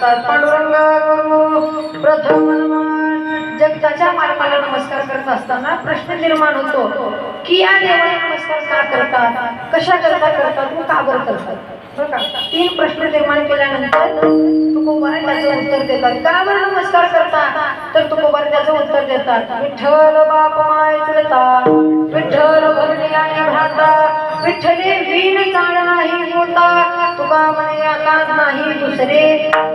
करतात. पांडुरंगा करू प्रथम नमन. जगताच्या मालकाला नमस्कार करत असताना प्रश्न निर्माण होतो की या देवाला नमस्कार का करतात, कशा करता करतात व का बरं करतात. बरं का, 3 प्रश्न निर्माण केल्यानंतर तुकोबार त्याचं उत्तर देतात. का बरं नमस्कार करतात तर तुकोबार त्याचं उत्तर देतात. विठ्ठल बाप माय चुलता, विठ्ठल भरणे आणि भ्राता, विठ्ठले वीण चाळ नाही होता, तुका म्हणे आता नाही दुसरे,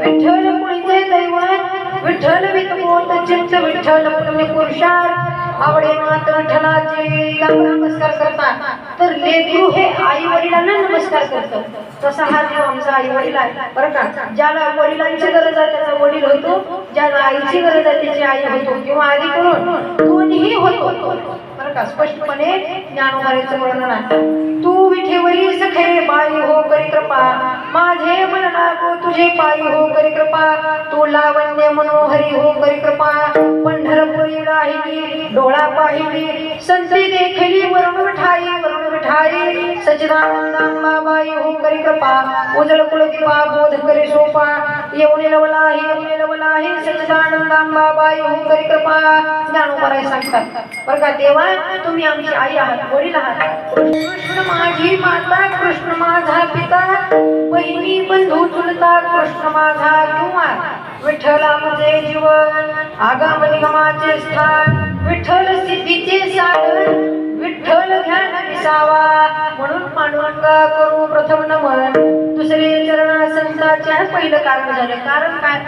विठ्ठल पुढचे दैवत, विठ्ठल वितमोत चित्त, विठ्ठल पुण्य पुरुषार्थ, आवडे मात विठ्ठलाची. नमस्कार करतात तर लेकरू हे आई वडिलांना नमस्कार करतात. तसा हा देव आमचा आई वडील आहे. बरं का, ज्याला वडिलांची गरज आहे त्याचा वडील होतो, ज्याला आईची गरज आहे त्याची आई होतो, किंवा आधी करून दोन्ही होतो. बरं का, स्पष्टपणे ज्ञानोबाईचं वर्णन आहे. तू विठेवरी सखे बाई हो करी कृपा, माझे मन लागो तुझे पायी हो करी कृपा, तू लावण्य मनोहरी हो करी कृपा, पंढरपुरी राहिली डोळा पाहिली, संती देखली वरुण विठाई वरुण विठाई, सच्चिदानंदांबाबाई हो करी कृपा, उजळ कुलदीपा बोध करी सोपा, येऊन लवलाही सच्चिदानंदांबाबाई हो करी कृपा. ज्ञानोबाई सांगतात. बरं का, देवा तुम्ही आमची आई आहात, वडील आहात. कृष्ण माझी माता, कृष्ण माझा पिता, बहिणी बंधू चुलता, कृष्ण माझा किंवा, विठ्ठला मुझे जीवन, आगम निगमाचे स्थान, विठ्ठल सिद्धीचे साधन, विठ्ठल ध्यान विसावा. म्हणून पांडुरंगा करू प्रथम नमन. दुसरे चरण संतांच्या पहिलं कारण झालं. कारण काय,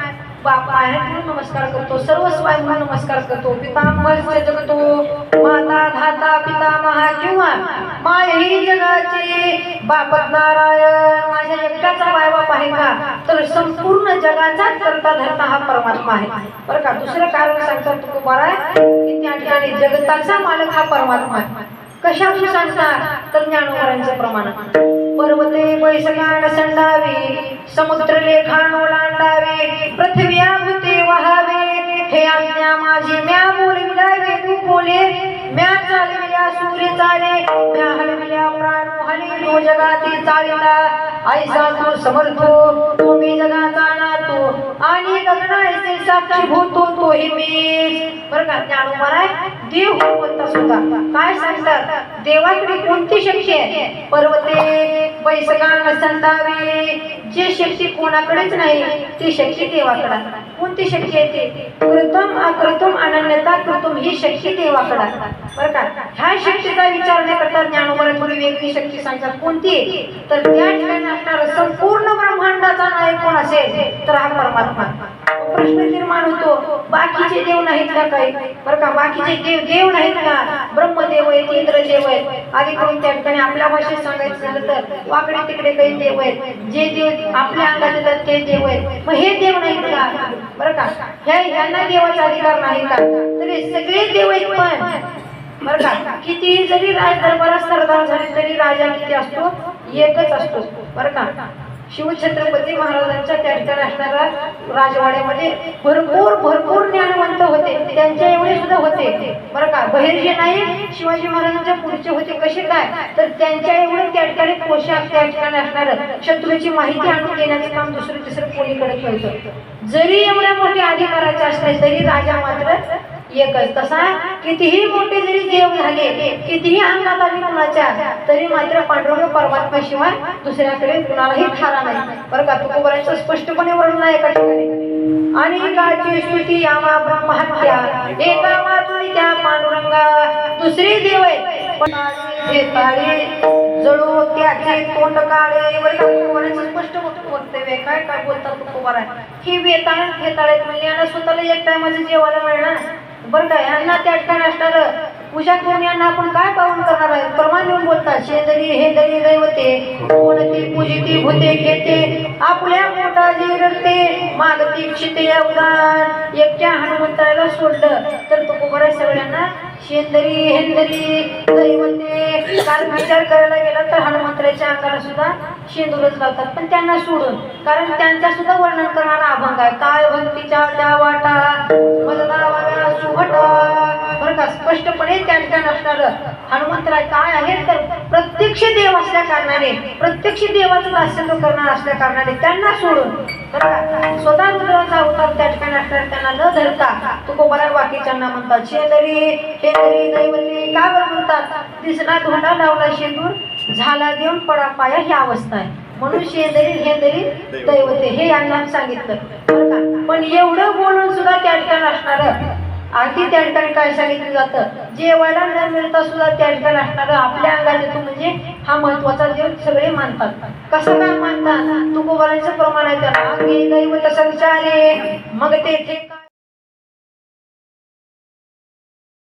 बाप आहे म्हणून नमस्कार करतो, सर्वस्व आहे म्हणून नमस्कार करतो, पितांबर जगतो, माता धाता पितामहा किंवा माय ही जगाची, बाप नारायण. माझ्या एकट्याचा माय बाप आहे का तर संपूर्ण जगाचा करता धरता हा परमात्मा आहे. बरं का, दुसरं कारण सांगतात तुकोबार की त्या ठिकाणी जगताचा मालक हा परमात्मा आहे. कशावर सांगतात तर ज्ञानोबारांचं प्रमाण. पर्वते बैसगाण संडावी, समुद्र लेखाण ओलांडावे, पृथ्वी भूते वहावे, हे आज्ञा माझी म्या बोलविलावे तू बोले, म्या चालविल्या सूर्य चाले, म्या हलविल्या प्राण हले, तो जगाती चालिला ऐसा तू समर्थो, तो मी जगाचा नातो, आणि गगनाचे साक्षी भूतो तोही मी. बरं का, ज्ञानोबा देव कोणता सुद्धा काय सांगतात, देवाकडे कोणती शक्ती आहे. पर्वते बैसगाण संडावे, जे शक्ती कोणाकडेच नाही ती शक्ती देवाकडे. कोणती शक्ती आहे ते, कृतम अकृतम अनन्यता कृतम, ही शक्ती देवाकडे. बरं का, ह्या शक्तीचा विचार न करता ज्ञानोबा थोडी वेगळी शक्ती सांगतात. कोणती तर त्या ठिकाणी असणारा संपूर्ण ब्रह्मांडाचा नायक कोण असेल तर हा परमात्मा. प्रश्न निर्माण होतो, बाकीचे देव नाहीत का काही. बरं का, बाकीचे देव नाहीत का, ब्रह्मदेव आहेत, इंद्रदेव आहेत, आधी करून त्या ठिकाणी आपल्या भाषेत सांगायचं झालं तर वाकडे तिकडे काही देव आहेत, जे देव आपल्या अंगात येतात ते देव आहेत. मग हे देव नाहीत का. बरं का, ह्यांना देवाचा अधिकार नाही का तर हे सगळे देव आहेत. पण बरं का, किती जरी राज दरबारात सरदार झाले तरी राजा किती असतो, एकच असतो. बरं का, शिवछत्रपती महाराजांच्या त्या ठिकाणी असणारा राजवाड्यामध्ये भरपूर ज्ञानवंत होते, त्यांच्या एवढे सुद्धा होते. बरं का, बहिर्जे नाही शिवाजी महाराजांच्या पुढचे होते. कसे काय तर त्यांच्या एवढे त्या ठिकाणी पोशाख, त्या ठिकाणी असणारं शत्रूची माहिती आणून देण्याचं काम दुसरं तिसरं कोणीकडे होतं. जरी एवढ्या मोठे अधिकाराचे असले तरी राजा मात्र एकच. तसा कितीही मोठे जरी देव झाले, कितीही अंगात आली कुणाच्या, तरी मात्र पांडुरंग परमात्मा शिवाय दुसऱ्याकडे कुणालाही ठारा नाही. बरं का, तुकोबारांचं स्पष्टपणे वर्णन आहे एका ठिकाणी. आणि काची स्तुती आमा ब्रह्महत्या, एका मातुरी त्या पांडुरंगा, दुसरे देव आहे जळू त्याचे तोंड काळे. बरं का, तुकोबारांचं स्पष्ट वक्तव्य काय काय बोलतात तुकोबारा, ही वेताळ फेताळेत म्हणजे यांना स्वतःला एक टायमाचं जेवायला मिळणार. बरं का, यांना त्या ठिकाणी असणारं पूजा करून यांना आपण काय पावन करणार आहे. प्रमाण देऊन बोलतात, शेंदरी हेंदरी दैवते, कोणती पूजिती भूते घेते, आपल्या पोटाची रडते, मागती क्षिते उदान. एकट्या हनुमंताला सोडलं तर तुकोबारा सगळ्यांना शेंदरी हेंदरी दैवते. कारण विचार करायला गेला तर हनुमंताच्या अंगाला सुद्धा शेंदूरच लावतात, पण त्यांना सोडून, कारण त्यांचा सुद्धा वर्णन करणारा अभंग आहे. काय भक्तीच्या त्या वाटा मजला सुभटा. बरं का, स्पष्टपणे त्या ठिकाणी असणारं हनुमंतराय काय आहे तर प्रत्यक्ष देव असल्या कारणाने, प्रत्यक्ष देवाचं दास्यत्व करणार असल्या कारणाने त्यांना सोडून, बरं का, स्वतः बाकीच्यांना न धरता तुकोबाराय बाकीच्यांना म्हणतात शेंदरी शेंदरी दैवते. का बरं म्हणतात? दिसना धोंडा लावला शेंदूर झाला देऊन पडा पाया ही अवस्था आहे. म्हणून शेंदरी हेंदरी दैवते हे यांना सांगितलं बरं का. पण एवढं बोलून सुद्धा त्या ठिकाणी असणार अगदी त्या ठिकाणी काय सांगितलं जातं, जेवायला न मिळता सुद्धा त्या ठिकाणी असणारं आपल्या अंगात येतो म्हणजे हा महत्वाचा देव सगळे मानतात. कसं काय मानतात? तुकोबारांचं प्रमाण आहे त्याला दैवत संचारे मग तेथे